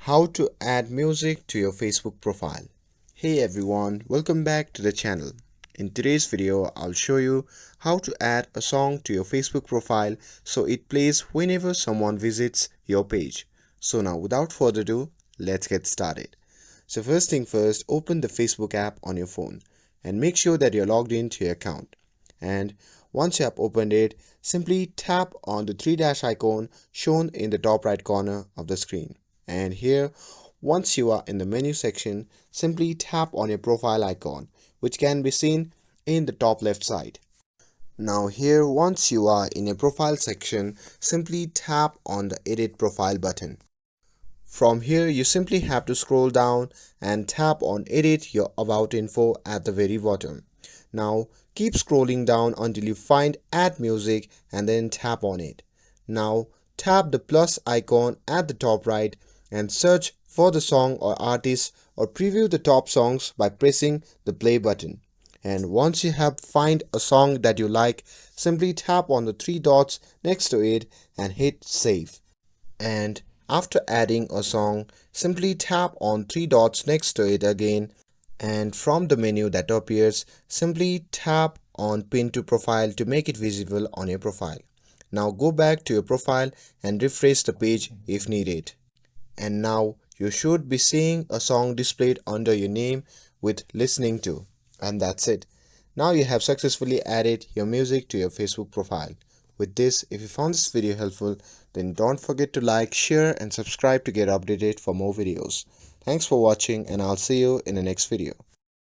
How to add music to your Facebook profile. Hey everyone, welcome back to the channel. In today's video, I'll show you how to add a song to your Facebook profile so it plays whenever someone visits your page. So now without further ado, let's get started. So first thing first, open the Facebook app on your phone and make sure that you're logged into your account. And once you have opened it, simply tap on the three dash icon shown in the top right corner of the screen. And here, once you are in the menu section, simply tap on your profile icon, which can be seen in the top left side. Now here, once you are in your profile section, simply tap on the edit profile button. From here, you simply have to scroll down and tap on edit your about info at the very bottom. Now keep scrolling down until you find add music and then tap on it. Now tap the plus icon at the top right and search for the song or artist or preview the top songs by pressing the play button. And once you have find a song that you like, simply tap on the three dots next to it and hit save. And after adding a song, simply tap on three dots next to it again, and from the menu that appears, simply tap on pin to profile to make it visible on your profile. Now go back to your profile and refresh the page if needed. And now you should be seeing a song displayed under your name with listening to. And that's it. Now you have successfully added your music to your Facebook profile. With this, if you found this video helpful, then don't forget to like, share and subscribe to get updated for more videos. Thanks for watching and I'll see you in the next video.